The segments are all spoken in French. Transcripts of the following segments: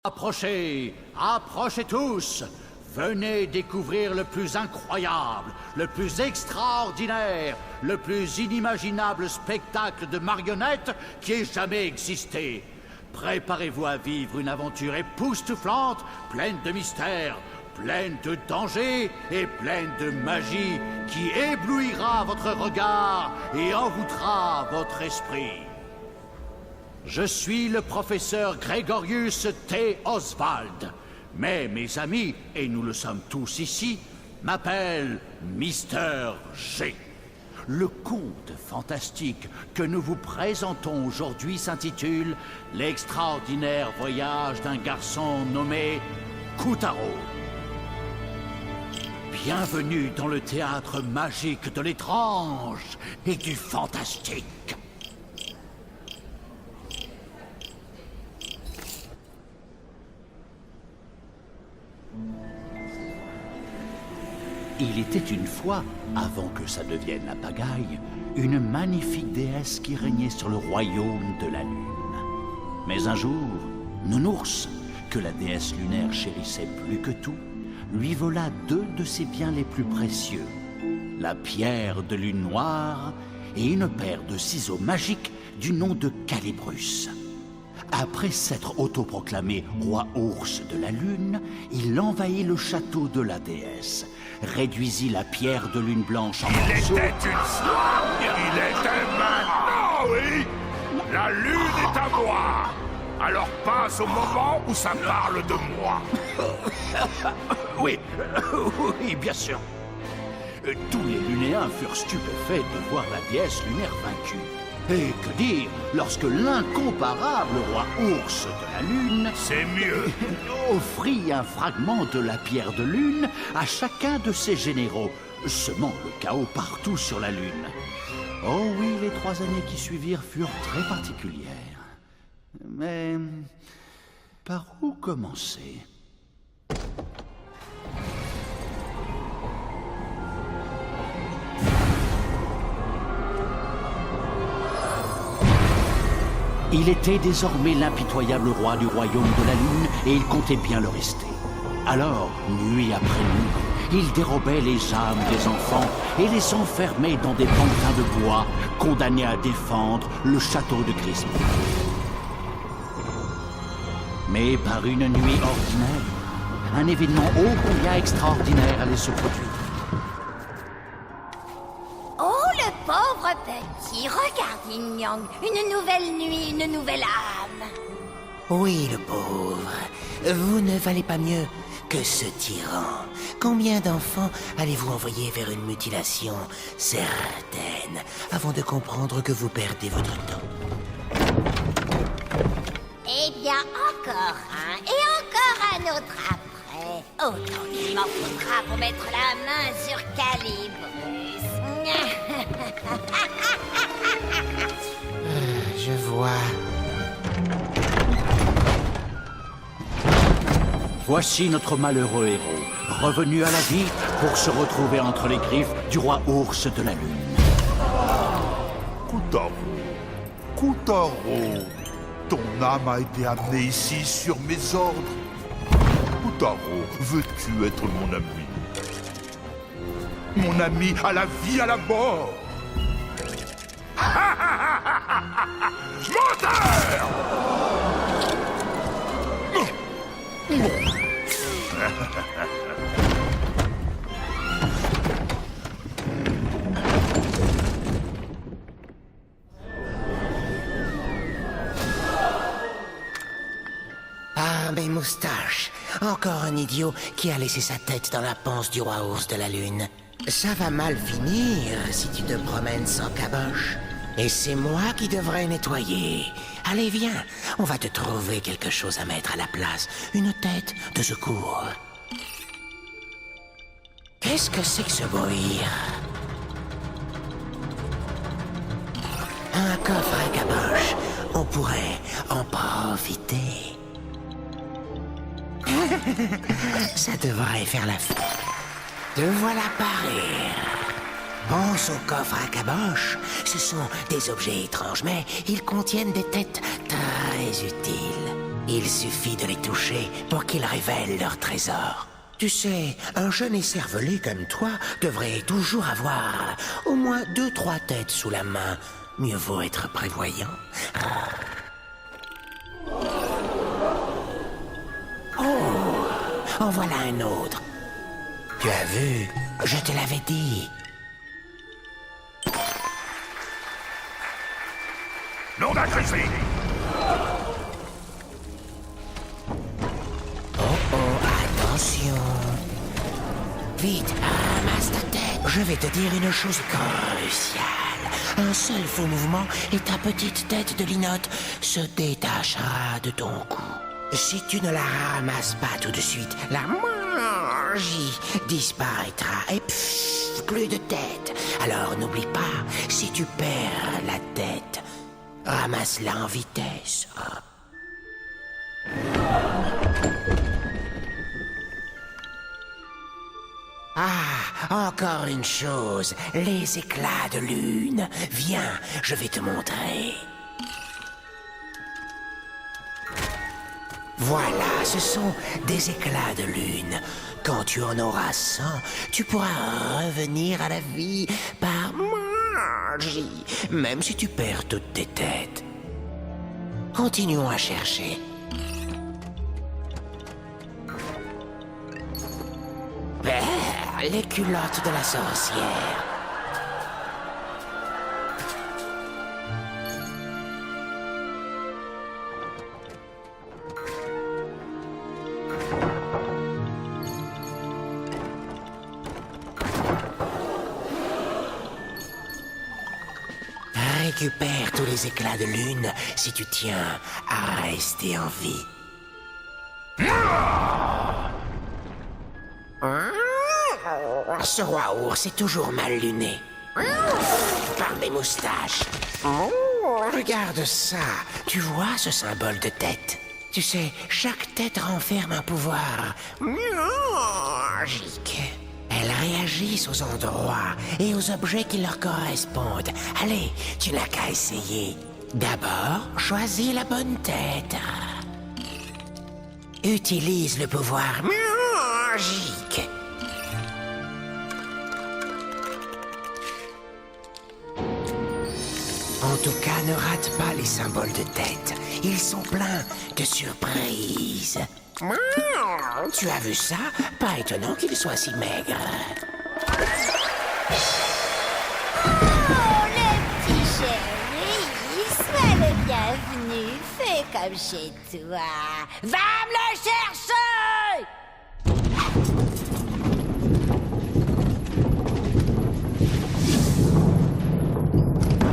Approchez, approchez tous. Venez découvrir le plus incroyable, le plus extraordinaire, le plus inimaginable spectacle de marionnettes qui ait jamais existé. Préparez-vous à vivre une aventure époustouflante, pleine de mystères, pleine de dangers et pleine de magie qui éblouira votre regard et envoûtera votre esprit. Je suis le professeur Gregorius T. Oswald, mais mes amis, et nous le sommes tous ici, m'appellent Mister G. Le conte fantastique que nous vous présentons aujourd'hui s'intitule « L'extraordinaire voyage d'un garçon nommé Kotaro ». Bienvenue dans le théâtre magique de l'étrange et du fantastique. Il était une fois, avant que ça devienne la pagaille, une magnifique déesse qui régnait sur le royaume de la Lune. Mais un jour, Nounours, que la déesse lunaire chérissait plus que tout, lui vola deux de ses biens les plus précieux, la pierre de lune noire et une paire de ciseaux magiques du nom de Calibrus. Après s'être autoproclamé roi ours de la Lune, il envahit le château de la déesse, réduisit la pierre de lune blanche en morceaux. Il était une fois, il était maintenant, oui. La Lune est à moi. Alors passe au moment où ça parle de moi. Oui, oui, bien sûr. Tous les lunéens furent stupéfaits de voir la déesse lunaire vaincue. Et que dire lorsque l'incomparable roi ours de la Lune... C'est mieux. ...offrit un fragment de la pierre de lune à chacun de ses généraux, semant le chaos partout sur la Lune. Oh oui, les 3 années qui suivirent furent très particulières. Mais par où commencer ? Il était désormais l'impitoyable roi du royaume de la Lune et il comptait bien le rester. Alors, nuit après nuit, il dérobait les âmes des enfants et les enfermait dans des pantins de bois, condamnés à défendre le château de Grisby. Mais par une nuit ordinaire, un événement ô combien extraordinaire allait se produire. Oh, le pauvre petit, regarde, Yin Yang, une nouvelle nuit, une nouvelle âme. Oui, le pauvre, vous ne valez pas mieux que ce tyran. Combien d'enfants allez-vous envoyer vers une mutilation certaine avant de comprendre que vous perdez votre temps? Eh bien, encore un, et encore un autre après. Autant qu'il m'en faudra pour mettre la main sur Calibrus. Je vois. Voici notre malheureux héros, revenu à la vie pour se retrouver entre les griffes du roi ours de la Lune. Kotaro, ton âme a été amenée ici sur mes ordres. Kotaro, veux-tu être mon ami? Mon ami à la vie, à la mort. Menteur! Ah, mes moustaches. Encore un idiot qui a laissé sa tête dans la panse du roi ours de la Lune. Ça va mal finir si tu te promènes sans caboche. Et c'est moi qui devrais nettoyer. Allez, viens, on va te trouver quelque chose à mettre à la place. Une tête de secours. Qu'est-ce que c'est que ce bruit? Un coffre à caboche. On pourrait en profiter. Ça devrait faire l'affaire. Te voilà parer. Pense aux coffres à caboche. Ce sont des objets étranges, mais ils contiennent des têtes très utiles. Il suffit de les toucher pour qu'ils révèlent leur trésor. Tu sais, un jeune écervelé comme toi devrait toujours avoir au moins 2-3 têtes sous la main. Mieux vaut être prévoyant. Oh, en voilà un autre. Tu as vu? Je te l'avais dit. Nom d'un grizzly! Attention. Vite, ramasse ta tête. Je vais te dire une chose cruciale. Un seul faux mouvement et ta petite tête de linotte se détachera de ton cou. Si tu ne la ramasses pas tout de suite, la magie disparaîtra et plus de tête. Alors n'oublie pas, si tu perds la tête, ramasse-la en vitesse. Ah, encore une chose, les éclats de lune. Viens, je vais te montrer. Voilà, ce sont des éclats de lune. Quand tu en auras 100, tu pourras revenir à la vie par magie, même si tu perds toutes tes têtes. Continuons à chercher. Les culottes de la sorcière. Récupère tous les éclats de lune si tu tiens à rester en vie. Ce roi ours est toujours mal luné. Par mes moustaches. Regarde ça. Tu vois ce symbole de tête? Tu sais, chaque tête renferme un pouvoir magique. Elles réagissent aux endroits et aux objets qui leur correspondent. Allez, tu n'as qu'à essayer. D'abord, choisis la bonne tête. Utilise le pouvoir magique. En tout cas, ne rate pas les symboles de tête. Ils sont pleins de surprises. Tu as vu ça? Pas étonnant qu'il soit si maigre. Oh, le petit chéri, sois le bienvenu. Fais comme chez toi. Va me le chercher!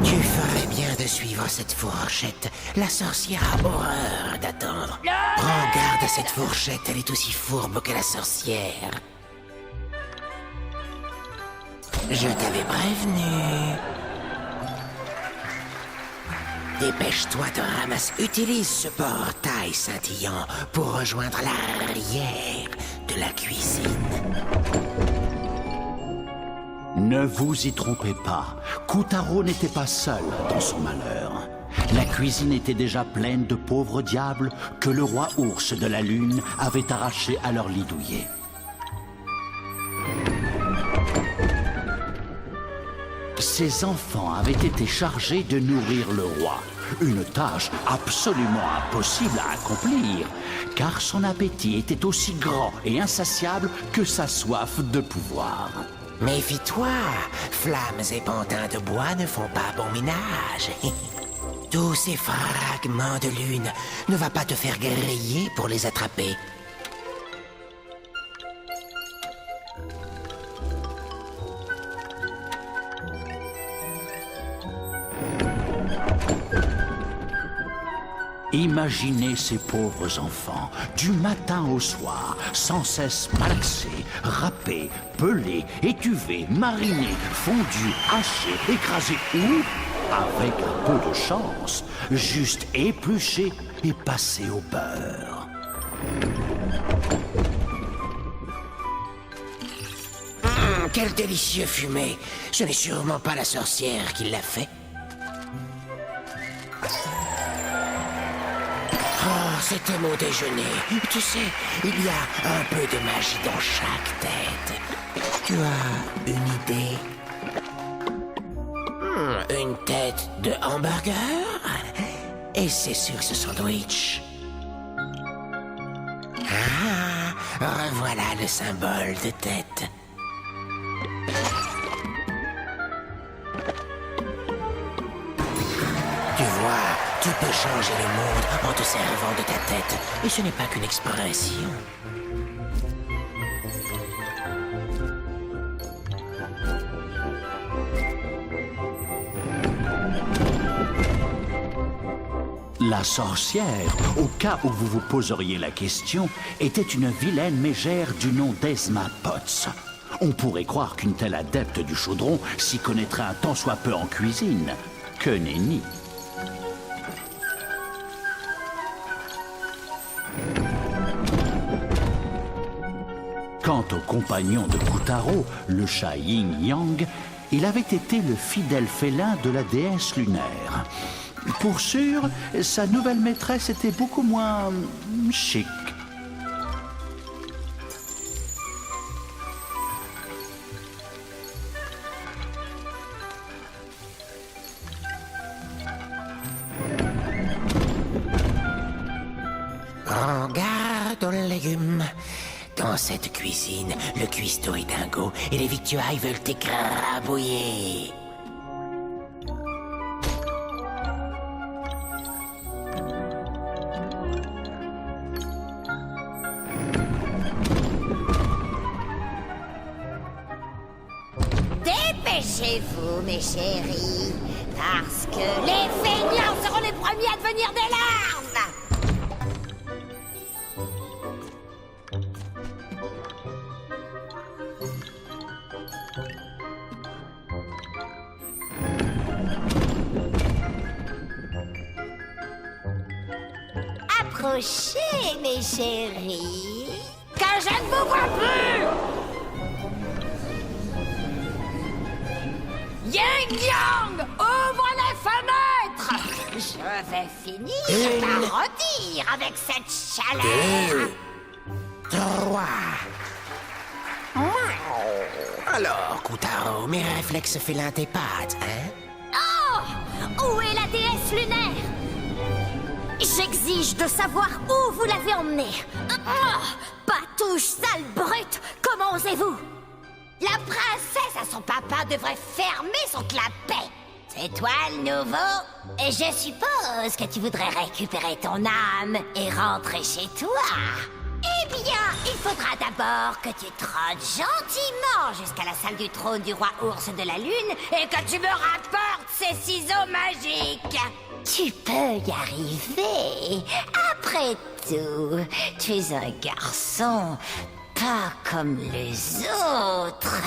Tu ferais bien de suivre cette fourchette. La sorcière a horreur d'attendre. Prends garde à cette fourchette, elle est aussi fourbe que la sorcière. Je t'avais prévenu. Dépêche-toi de ramasser. Utilise ce portail scintillant pour rejoindre l'arrière de la cuisine. Ne vous y trompez pas, Koutaro n'était pas seul dans son malheur. La cuisine était déjà pleine de pauvres diables que le roi ours de la lune avait arrachés à leur lit douillet. Ces enfants avaient été chargés de nourrir le roi, une tâche absolument impossible à accomplir, car son appétit était aussi grand et insatiable que sa soif de pouvoir. Méfie-toi, flammes et pantins de bois ne font pas bon ménage. Tous ces fragments de lune ne va pas te faire griller pour les attraper. Imaginez ces pauvres enfants, du matin au soir, sans cesse malaxés, râpés, pelés, étuvés, marinés, fondus, hachés, écrasés ou, avec un peu de chance, juste épluchés et passés au beurre. Quel délicieux fumé! Ce n'est sûrement pas la sorcière qui l'a fait. c'était mon déjeuner. Tu sais, il y a un peu de magie dans chaque tête. Tu as une idée? Une tête de hamburger? Et c'est sur ce sandwich. Ah, revoilà le symbole de tête. Tu vois, tu peux changer le monde en te servant de ta tête. Et ce n'est pas qu'une expression. La sorcière, au cas où vous vous poseriez la question, était une vilaine mégère du nom d'Esma Potts. On pourrait croire qu'une telle adepte du chaudron s'y connaîtrait un tant soit peu en cuisine. Que nenni. Quant au compagnon de Kutaro, le chat Yin Yang, il avait été le fidèle félin de la déesse lunaire. Pour sûr, sa nouvelle maîtresse était beaucoup moins chic. Prends garde aux légumes. Dans cette cuisine, le cuistot est dingo et les victuailles veulent t'écrabouiller. Dépêchez-vous, mes chéris, parce que les feignants seront les premiers à devenir des larves. Approchez, mes chéris, que je ne vous vois plus. Yin Yang, ouvre les fenêtres. Je vais finir par rôtir avec cette chaleur. 3. Alors, Kutaro, mes réflexes félins t'épatent, hein? Oh! Où est la déesse lunaire? J'exige de savoir où vous l'avez emmenée. Patouche, sale brute, comment osez-vous? La princesse à son papa devrait fermer son clapet. C'est toi le nouveau? Et je suppose que tu voudrais récupérer ton âme et rentrer chez toi. Eh bien, il faudra d'abord que tu trottes gentiment jusqu'à la salle du trône du roi ours de la lune et que tu me rapportes ces ciseaux magiques. Tu peux y arriver. Après tout, tu es un garçon pas comme les autres.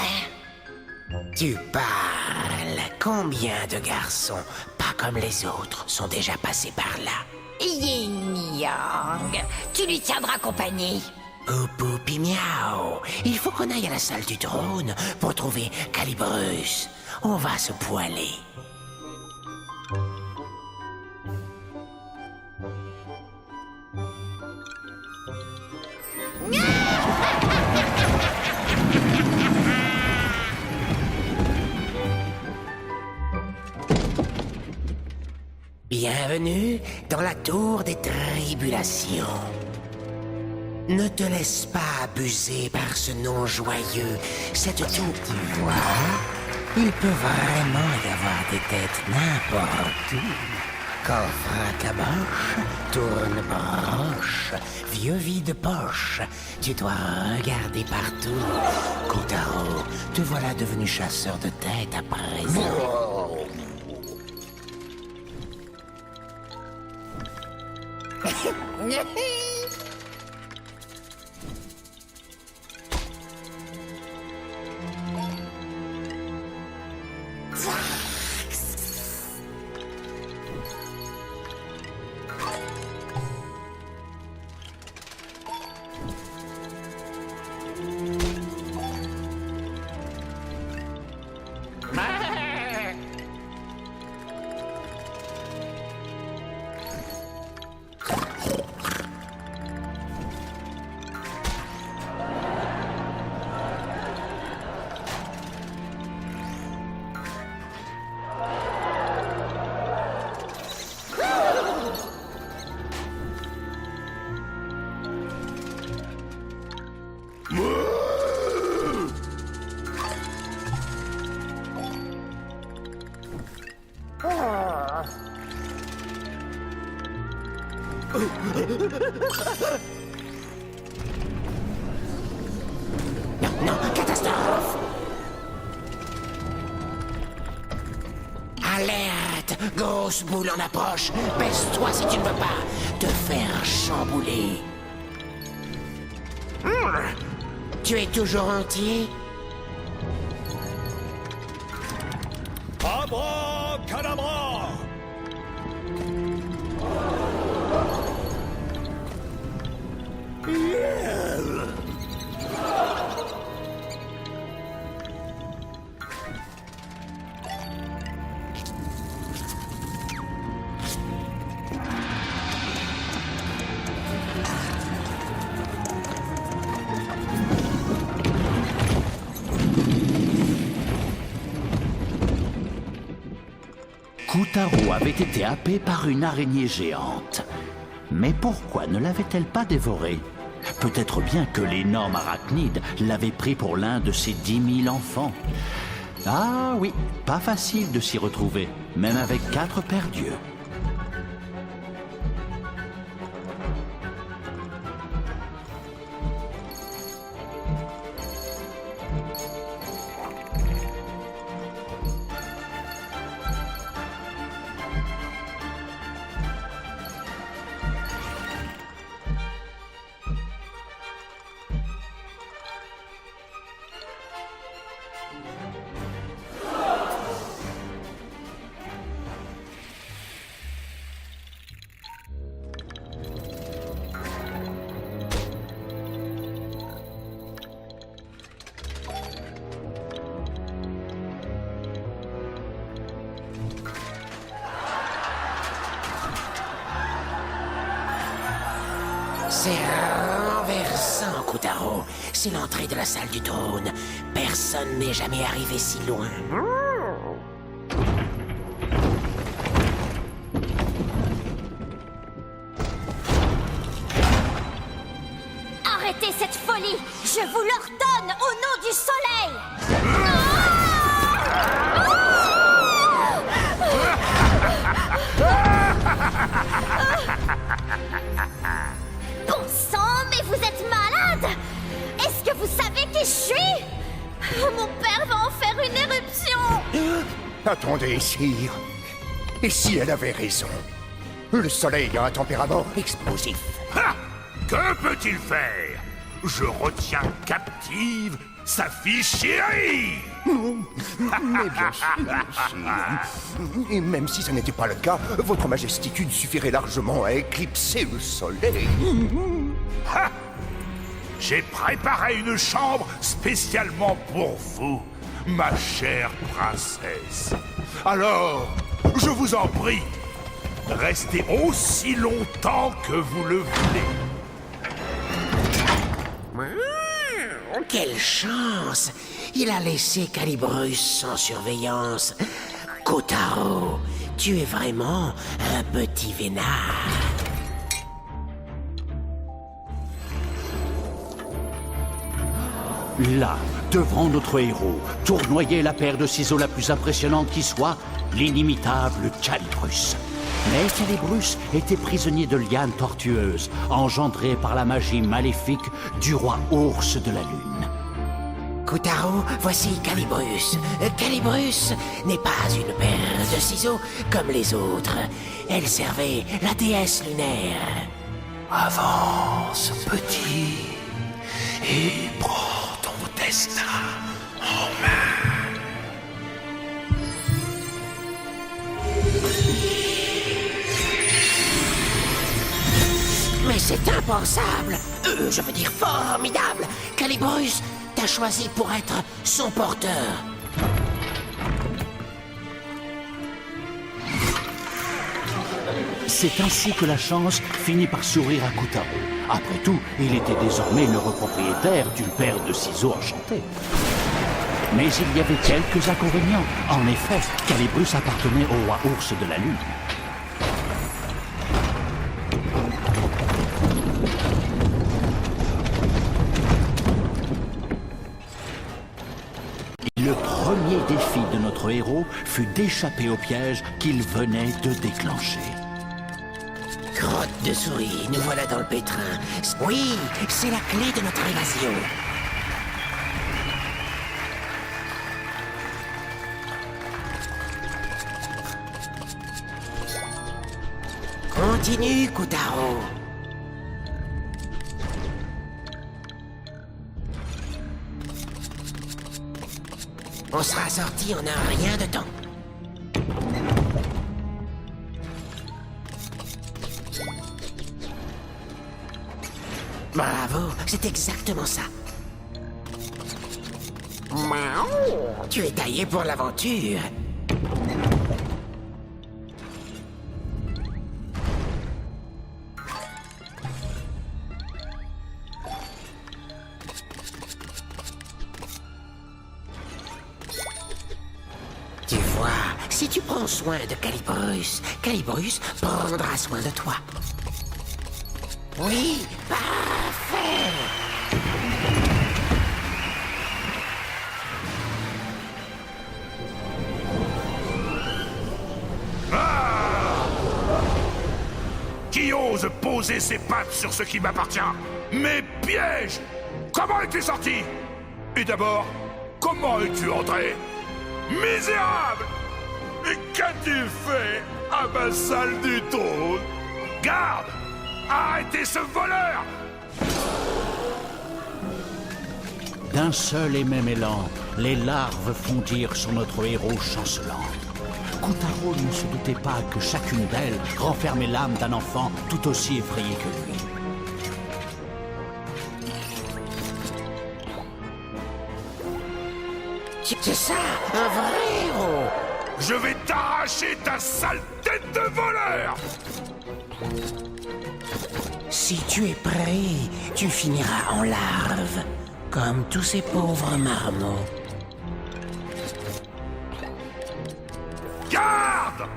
Tu parles. Combien de garçons, pas comme les autres, sont déjà passés par là? Yin Yang, tu lui tiendras compagnie. Poupi miaou. Il faut qu'on aille à la salle du trône pour trouver Calibrus. On va se poiler. Bienvenue dans la tour des tribulations. Ne te laisse pas abuser par ce nom joyeux. Cette tour, tu vois, il peut vraiment y avoir des têtes n'importe où. Coffre à caboche, tourne broche, vieux vide poche. Tu dois regarder partout. Kutaro, te voilà devenu chasseur de têtes à présent. Non, non, catastrophe! Alerte! Grosse boule en approche! Baisse-toi si tu ne veux pas te faire chambouler! Tu es toujours entier? Abracadabra! Kotaro avait été happé par une araignée géante. Mais pourquoi ne l'avait-elle pas dévorée? Peut-être bien que l'énorme arachnide l'avait pris pour l'un de ses 10 000 enfants. Ah oui, pas facile de s'y retrouver, même avec 4 paires d'yeux. C'est renversant, Kotaro. C'est l'entrée de la salle du trône. Personne n'est jamais arrivé si loin. Arrêtez cette folie! Je vous l'ordonne au nom du soleil! Bon sang, mais vous êtes malade! Est-ce que vous savez qui je suis? Mon père va en faire une éruption! Attendez, sire. Et si elle avait raison? Le soleil a un tempérament explosif. Ha! Que peut-il faire? Je retiens captive sa fille chérie! Mais bien sûr, sire. Et même si ce n'était pas le cas, votre majestitude suffirait largement à éclipser le soleil. Ha! J'ai préparé une chambre spécialement pour vous, ma chère princesse. Alors, je vous en prie, restez aussi longtemps que vous le voulez. Quelle chance! Il a laissé Calibrus sans surveillance. Kotaro, tu es vraiment un petit vénard. Là, devant notre héros, tournoyait la paire de ciseaux la plus impressionnante qui soit, l'inimitable Calibrus. Mais Calibrus était prisonnier de lianes tortueuses, engendrées par la magie maléfique du roi ours de la lune. Kotaro, voici Calibrus. Calibrus n'est pas une paire de ciseaux comme les autres. Elle servait la déesse lunaire. Avance, petit, et prends ton destin en main. Mais c'est impensable. Je veux dire formidable. Calibrus t'a choisi pour être son porteur. C'est ainsi que la chance finit par sourire à Kotaro. Après tout, il était désormais le propriétaire d'une paire de ciseaux enchantés. Mais il y avait quelques inconvénients. En effet, Calibrus appartenait au roi ours de la lune. premier défi de notre héros fut d'échapper au piège qu'il venait de déclencher. Crotte de souris, nous voilà dans le pétrin. Oui, c'est la clé de notre évasion. Continue, Kotaro. On sera sorti en un rien de temps. Bravo, c'est exactement ça. Miaou. Tu es taillé pour l'aventure. Tu vois, si tu prends soin de Calibrus, Calibrus prendra soin de toi. Oui, parfait. Qui ose poser ses pattes sur ce qui m'appartient? Mes pièges! Comment es-tu sorti? Et d'abord, comment es-tu entré? Misérable! Et qu'as-tu fait à ma salle du trône? Garde! Arrêtez ce voleur! D'un seul et même élan, les larves fondirent sur notre héros chancelant. Kotaro ne se doutait pas que chacune d'elles renfermait l'âme d'un enfant tout aussi effrayé que lui. C'est ça, un vrai héros. Je vais t'arracher ta sale tête de voleur! Si tu es prêt, tu finiras en larve, comme tous ces pauvres marmots. Garde!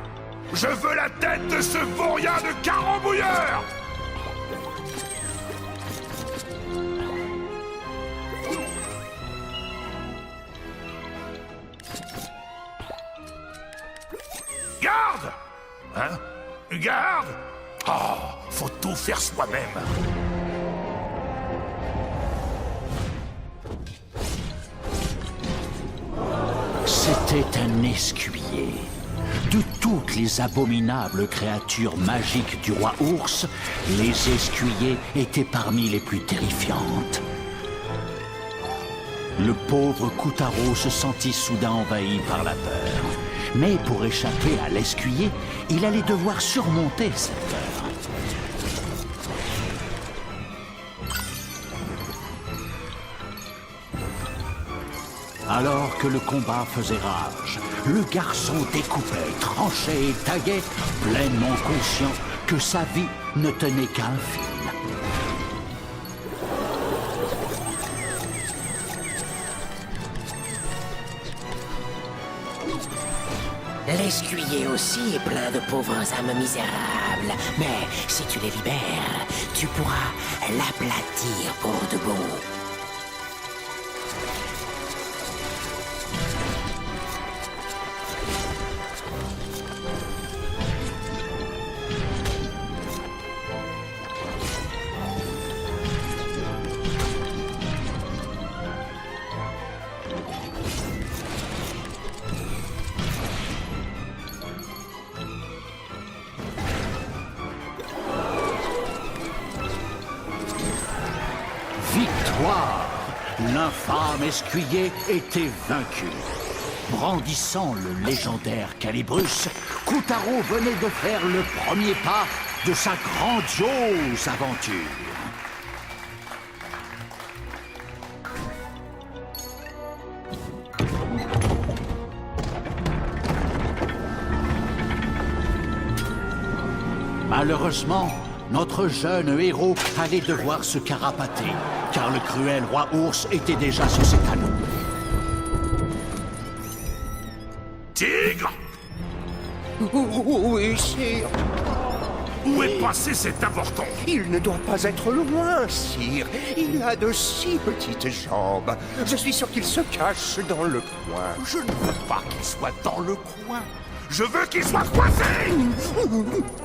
Je veux la tête de ce vaurien de carambouilleur! Garde! Hein? Garde! Oh, faut tout faire soi-même. C'était un escuyer. De toutes les abominables créatures magiques du roi ours, les escuyers étaient parmi les plus terrifiantes. Le pauvre Kotaro se sentit soudain envahi par la peur. Mais pour échapper à l'escuyer, il allait devoir surmonter cette peur. Alors que le combat faisait rage, le garçon découpait, tranchait et taguait, pleinement conscient que sa vie ne tenait qu'à un fil. L'escuyer aussi est plein de pauvres âmes misérables. Mais si tu les libères, tu pourras l'aplatir pour de bon. Victoire! L'infâme escuyer était vaincu. Brandissant le légendaire Calibrus, Kotaro venait de faire le premier pas de sa grandiose aventure. Malheureusement, notre jeune héros allait devoir se carapater, car le cruel roi ours était déjà sur ses talons. Tigre! Oui, sire. Où est passé cet avorton? Il ne doit pas être loin, sire. Il a de si petites jambes. Je suis sûr qu'il se cache dans le coin. Je ne veux pas qu'il soit dans le coin. Je veux qu'il soit coincé.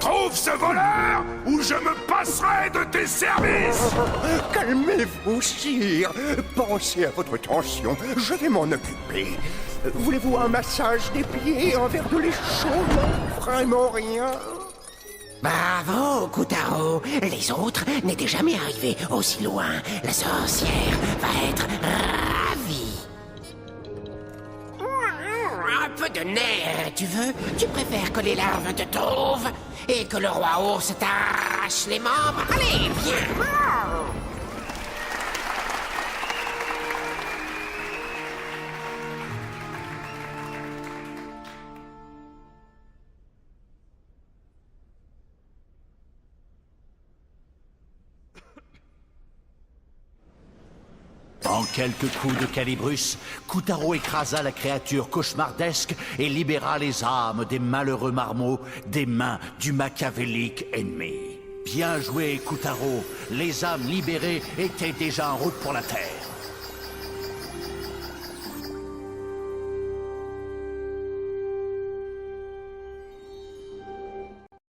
Trouve ce voleur ou je me passerai de tes services. Calmez-vous, sire. Pensez à votre tension. Je vais m'en occuper. Voulez-vous un massage des pieds, un verre de lait chaud? Non, vraiment rien. Bravo, Koutaro. Les autres n'étaient jamais arrivés aussi loin. La sorcière va être ravie. Un peu de nerf, tu veux? Tu préfères que les larves te trouvent et que le roi ours t'arrache les membres? Allez, viens! En quelques coups de calibrus, Koutaro écrasa la créature cauchemardesque et libéra les âmes des malheureux marmots des mains du machiavélique ennemi. Bien joué, Koutaro. Les âmes libérées étaient déjà en route pour la Terre.